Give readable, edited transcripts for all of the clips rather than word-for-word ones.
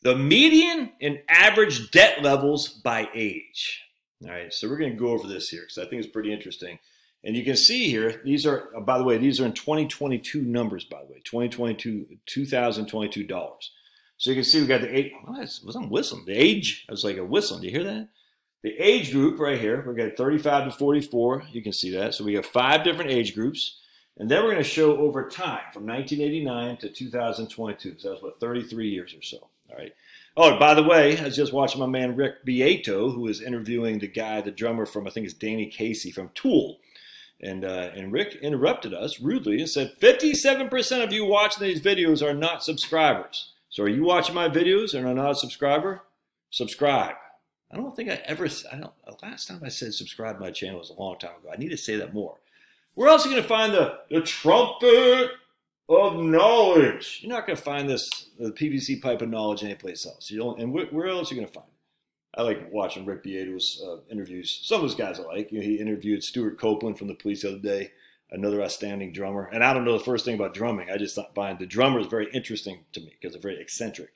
The median and average debt levels by age. All right, so we're going to go over this here because I think it's pretty interesting. And you can see here, these are, by the way, these are in 2022 numbers, by the way, 2022 dollars. So you can see we got the age, was I'm whistling? The age, I was like a whistling, do you hear that? The age group right here, we got 35 to 44, you can see that. So we have 5 different age groups. And then we're going to show over time from 1989 to 2022. So that's what, 33 years or so. All right. Oh, by the way, I was just watching my man Rick Beato, who was interviewing the guy, the drummer from, I think it's Danny Casey from Tool. And Rick interrupted us rudely and said, 57% of you watching these videos are not subscribers. So are you watching my videos and are not a subscriber? Subscribe. I don't think last time I said subscribe to my channel was a long time ago. I need to say that more. Where else are you going to find the trumpet of knowledge? You're not going to find the PVC pipe of knowledge anyplace else. You don't, and where else are you going to find it? I like watching Rick Beato's interviews. Some of those guys I like. You know, he interviewed Stuart Copeland from the Police the other day, another outstanding drummer. And I don't know the first thing about drumming. I just find the drummer is very interesting to me because they're very eccentric.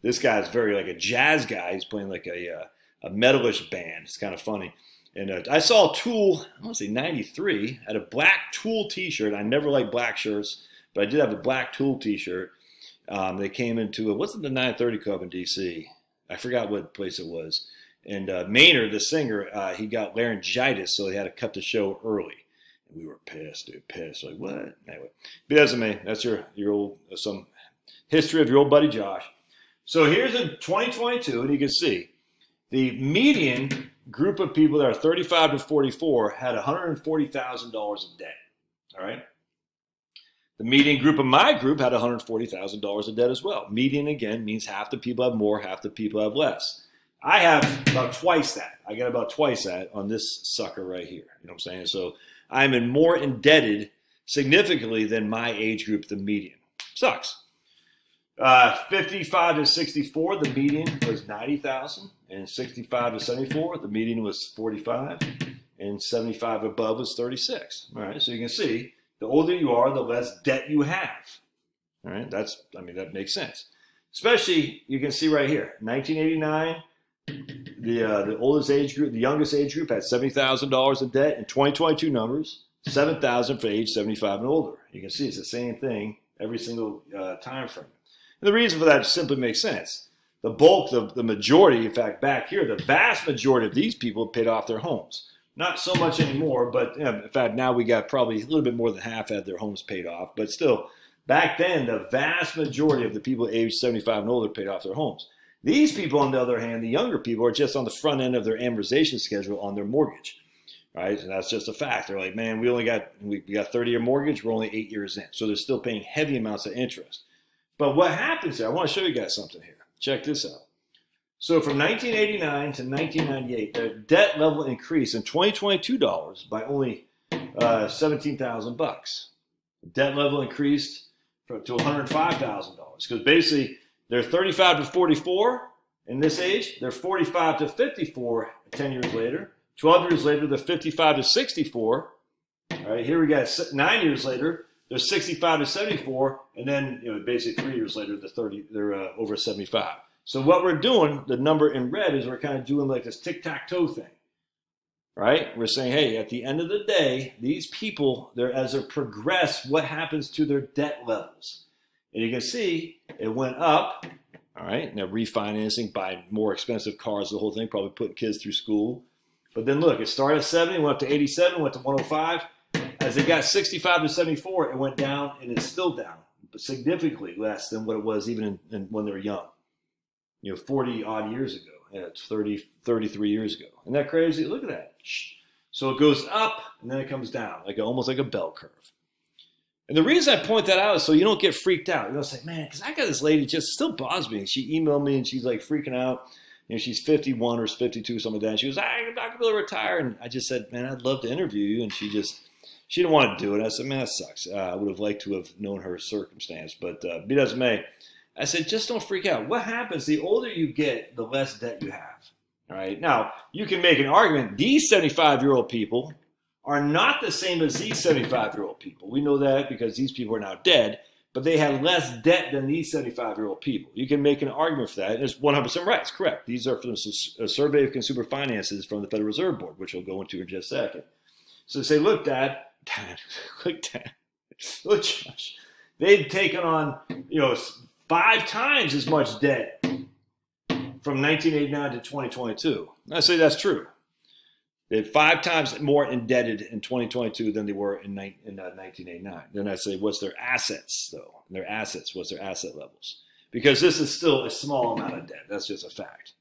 This guy is very like a jazz guy. He's playing like a metalish band. It's kind of funny. And I saw Tool, I want to say 93, had a black Tool t-shirt. I never liked black shirts, but I did have a black Tool t-shirt. They came into, what's the 930 Club in D.C.? I forgot what place it was. And Maynard, the singer, he got laryngitis, so they had to cut the show early. And we were pissed, dude, pissed. Like, what? Anyway, but that's your old, some history of your old buddy Josh. So here's in 2022, and you can see the median group of people that are 35 to 44 had $140,000 in debt. All right. The median group of my group had $140,000 in debt as well. Median, again, means half the people have more, half the people have less. I have about twice that. I got about twice that on this sucker right here. You know what I'm saying? So I'm more indebted significantly than my age group, the median. Sucks. 55 to 64, the median was 90,000, and 65 to 74, the median was 45, and 75 above was 36. All right, so you can see the older you are, the less debt you have. All right, that makes sense. Especially, you can see right here, 1989, the oldest age group, the youngest age group had $70,000 in debt. In 2022 numbers, 7,000 for age 75 and older. You can see it's the same thing every single time frame. And the reason for that simply makes sense. The bulk, the majority, in fact, back here, the vast majority of these people paid off their homes. Not so much anymore, but in fact, now we got probably a little bit more than half had their homes paid off. But still, back then, the vast majority of the people aged 75 and older paid off their homes. These people, on the other hand, the younger people, are just on the front end of their amortization schedule on their mortgage. Right? And that's just a fact. They're like, man, we got 30-year mortgage, we're only 8 years in. So they're still paying heavy amounts of interest. But what happens here, I want to show you guys something here. Check this out. So from 1989 to 1998, the debt level increased in 2022 dollars by only $17,000. Debt level increased to $105,000 because basically they're 35 to 44 in this age. They're 45 to 54 10 years later. 12 years later, they're 55 to 64. All right, here we got 9 years later. They're 65 to 74, and then basically 3 years later, they're over 75. So what we're doing, the number in red, is we're kind of doing like this tic-tac-toe thing, right? We're saying, hey, at the end of the day, these people, as they progress, what happens to their debt levels? And you can see it went up, all right? Now refinancing, buying more expensive cars, the whole thing, probably putting kids through school. But then look, it started at 70, went up to 87, went to 105. As it got 65 to 74, it went down, and it's still down, but significantly less than what it was even when they were young. 40-odd years ago. Yeah, it's 33 years ago. Isn't that crazy? Look at that. So it goes up, and then it comes down, almost like a bell curve. And the reason I point that out is so you don't get freaked out. You don't say, man, because I got this lady, just still bothers me. She emailed me, and she's like freaking out. She's 51 or 52, something like that. And she goes, I'm not going to retire. And I just said, man, I'd love to interview you. And she didn't want to do it. I said, man, that sucks. I would have liked to have known her circumstance, but be that as it may. I said, just don't freak out. What happens, the older you get, the less debt you have. All right. Now, you can make an argument. These 75-year-old people are not the same as these 75-year-old people. We know that because these people are now dead. But but they had less debt than these 75-year-old people. You can make an argument for that, and it's 100% right. It's correct. These are from a survey of consumer finances from the Federal Reserve Board, which we'll go into in just a second. So say, look, Dad, look, Dad, look, Josh, they've taken on, 5 times as much debt from 1989 to 2022. And I say that's true. They're 5 times more indebted in 2022 than they were in 1989. Then I say, what's their assets, though? Their assets, what's their asset levels? Because this is still a small amount of debt. That's just a fact.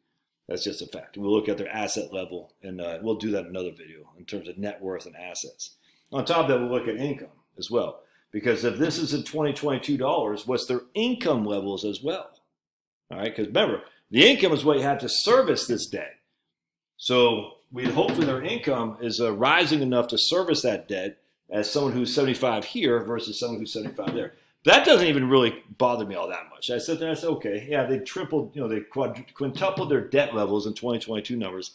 That's just a fact. And we'll look at their asset level, and we'll do that in another video in terms of net worth and assets. On top of that, we'll look at income as well. Because if this is in 2022 dollars, what's their income levels as well? All right, because remember, the income is what you have to service this debt. So hopefully their income is rising enough to service that debt as someone who's 75 here versus someone who's 75 there. That doesn't even really bother me all that much. I sat there and I said, okay, yeah, they tripled, they quintupled their debt levels in 2022 numbers.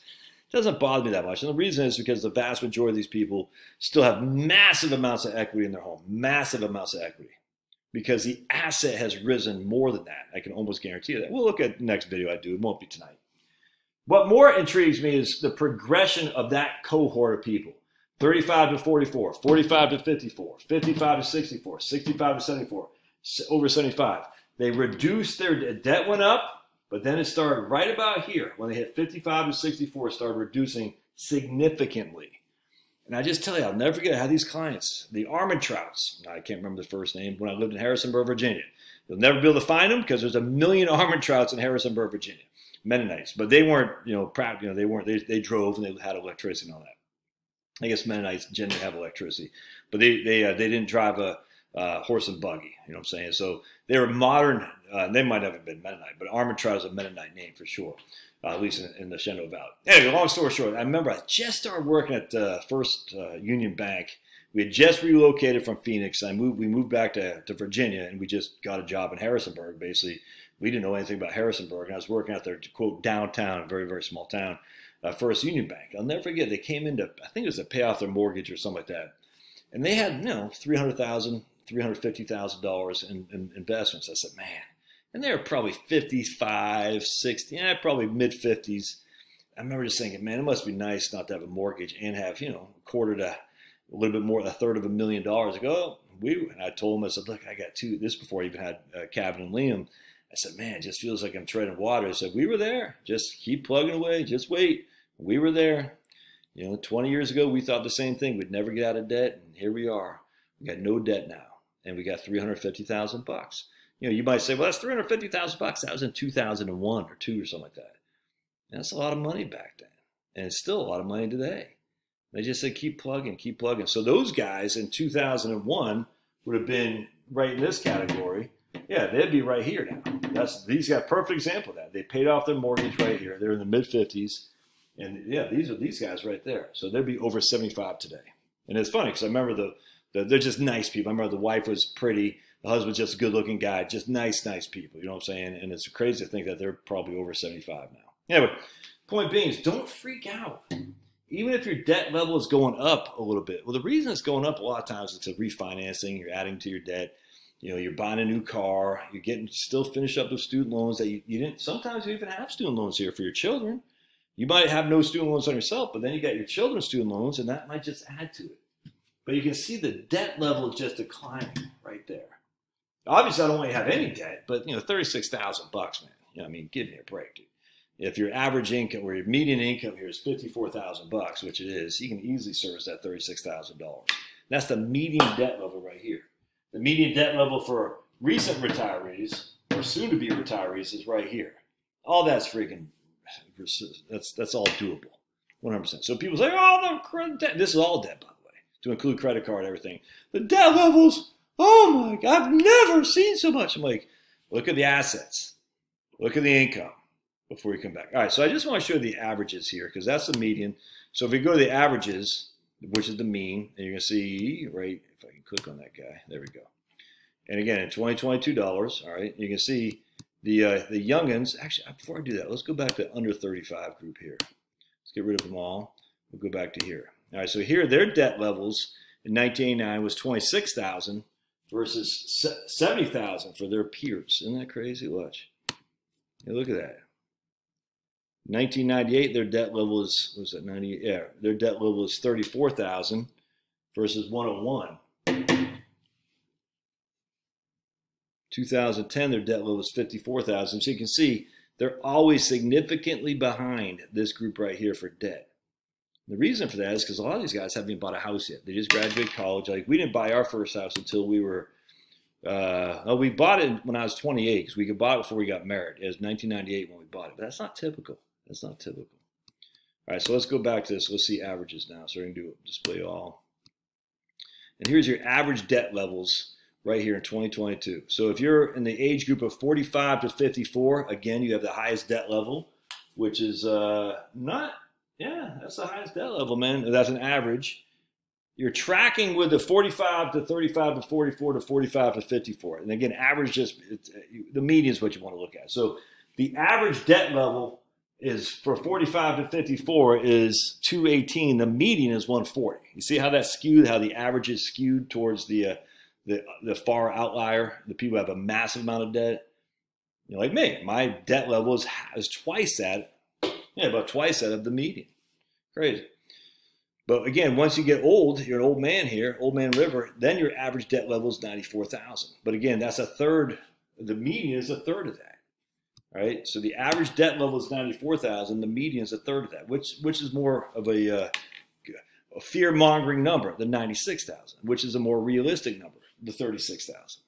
It doesn't bother me that much. And the reason is because the vast majority of these people still have massive amounts of equity in their home, massive amounts of equity, because the asset has risen more than that. I can almost guarantee you that. We'll look at the next video I do. It won't be tonight. What more intrigues me is the progression of that cohort of people. 35 to 44, 45 to 54, 55 to 64, 65 to 74, over 75. They reduced their debt went up, but then it started right about here. When they hit 55 to 64, it started reducing significantly. And I just tell you, I'll never forget, I had these clients, the Armentrouts. I can't remember the first name, when I lived in Harrisonburg, Virginia. You'll never be able to find them because there's a million Armentrouts in Harrisonburg, Virginia. Mennonites, but they weren't, proud, they weren't, they drove and they had electricity and all that. I guess Mennonites generally have electricity, but they didn't drive a horse and buggy, you know what I'm saying? So they were modern, they might have been Mennonite, but Armentrout is a Mennonite name for sure, at least in the Shenandoah Valley. Anyway, long story short, I remember I just started working at First Union Bank. We had just relocated from Phoenix. We moved back to Virginia, and we just got a job in Harrisonburg, basically. We didn't know anything about Harrisonburg, and I was working out there, quote, downtown, very, very small town, First Union Bank. I'll never forget, they came in to, I think it was to pay off their mortgage or something like that. And they had, $300,000, $350,000 in investments. I said, man. And they were probably 55, 60, probably mid-50s. I remember just thinking, man, it must be nice not to have a mortgage and have, a quarter to a little bit more, a third of $1 million. I go, and I told them, I said, look, I got 2, this before I even had Kevin and Liam. I said, man, it just feels like I'm treading water. I said, we were there. Just keep plugging away. Just wait. We were there. 20 years ago, we thought the same thing. We'd never get out of debt. And here we are. We got no debt now. And we got $350,000. You might say, well, that's $350,000. That was in 2001 or 2 or something like that. And that's a lot of money back then. And it's still a lot of money today. They just said, keep plugging, keep plugging. So those guys in 2001 would have been right in this category. Yeah, they'd be right here now. These got a perfect example of that. They paid off their mortgage right here. They're in the mid-50s. And yeah, these are these guys right there. So they'd be over 75 today. And it's funny because I remember they're just nice people. I remember the wife was pretty. The husband's just a good-looking guy. Just nice people. You know what I'm saying? And it's crazy to think that they're probably over 75 now. Anyway, point being is don't freak out. Even if your debt level is going up a little bit. Well, the reason it's going up a lot of times is it's a refinancing. You're adding to your debt. You're buying a new car. You're getting still finished up with student loans that you didn't. Sometimes you even have student loans here for your children. You might have no student loans on yourself, but then you got your children's student loans, and that might just add to it. But you can see the debt level is just declining right there. Obviously, I don't want you to have any debt, but $36,000, man. Give me a break, dude. If your average income or your median income here is $54,000, which it is, you can easily service that $36,000. That's the median debt level right here. The median debt level for recent retirees or soon-to-be retirees is right here. All that's freaking, that's all doable, 100%. So people say, oh, the credit debt. This is all debt, by the way, to include credit card, everything. The debt levels, oh my God, I've never seen so much. I'm like, look at the assets. Look at the income before we come back. All right, so I just want to show you the averages here because that's the median. So if we go to the averages, which is the mean, and you're going to see, right, if I can click on that guy, there we go. And again, in 2022 dollars, all right, you can see the youngins. Actually, before I do that, let's go back to under 35 group here. Let's get rid of them all. We'll go back to here. All right, so here their debt levels in 1989 was $26,000 versus 70,000 for their peers. Isn't that crazy? Watch. Hey, look at that. 1998, their debt level is, was that 90? Yeah, their debt level is 34,000 versus 101. 2010, their debt level is 54,000. So you can see they're always significantly behind this group right here for debt. The reason for that is because a lot of these guys haven't even bought a house yet. They just graduated college. Like, we didn't buy our first house until we were, we bought it when I was 28 because we could buy it before we got married. It was 1998 when we bought it, but that's not typical. That's not typical. All right, so let's go back to this. Let's see averages now. So we're going to do display all. And here's your average debt levels right here in 2022. So if you're in the age group of 45 to 54, again, you have the highest debt level, which is not, yeah, that's the highest debt level, man. That's an average. You're tracking with the 45 to 35 to 44 to 45 to 54. And again, average just, the median is what you want to look at. So the average debt level is for 45 to 54 is 218. The median is 140. You see how that's skewed, how the average is skewed towards the far outlier, the people who have a massive amount of debt. You're like me, my debt level is twice that, yeah, about twice that of the median. Crazy. But again, once you get old, you're an old man here, old man river, then your average debt level is 94,000. But again, that's a third, the median is a third of that. Right? So the average debt level is 94,000, the median is a third of that, which is more of a fear-mongering number than 96,000, which is a more realistic number, the 36,000.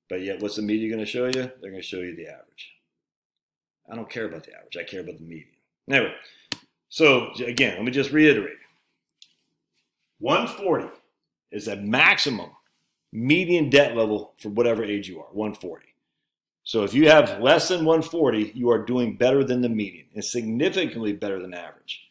But yet, what's the median going to show you? They're going to show you the average. I don't care about the average. I care about the median. Anyway, so again, let me just reiterate. 140 is a maximum median debt level for whatever age you are, 140. So if you have less than 140, you are doing better than the median and significantly better than average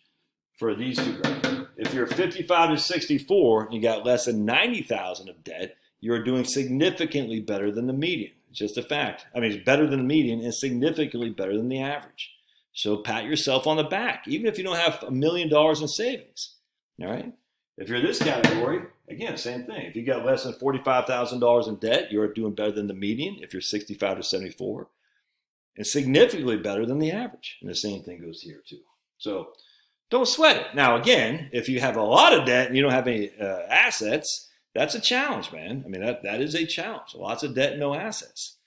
for these two guys. If you're 55 to 64 and you got less than 90,000 of debt, you're doing significantly better than the median. It's just a fact. I mean, it's better than the median and significantly better than the average. So pat yourself on the back, even if you don't have $1 million in savings. All right? If you're this category, again, same thing. If you got less than $45,000 in debt, you're doing better than the median if you're 65 to 74, and significantly better than the average. And the same thing goes here too. So don't sweat it. Now, again, if you have a lot of debt and you don't have any assets, that's a challenge, man. I mean, that is a challenge. Lots of debt and no assets.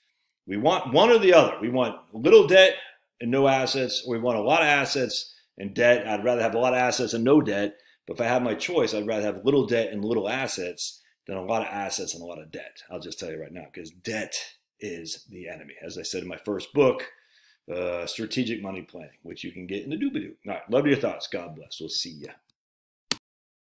We want one or the other. We want little debt and no assets, or we want a lot of assets and debt. I'd rather have a lot of assets and no debt. But if I have my choice, I'd rather have little debt and little assets than a lot of assets and a lot of debt. I'll just tell you right now, because debt is the enemy. As I said in my first book, Strategic Money Planning, which you can get in the doobie-doo. All right, love your thoughts. God bless. We'll see ya.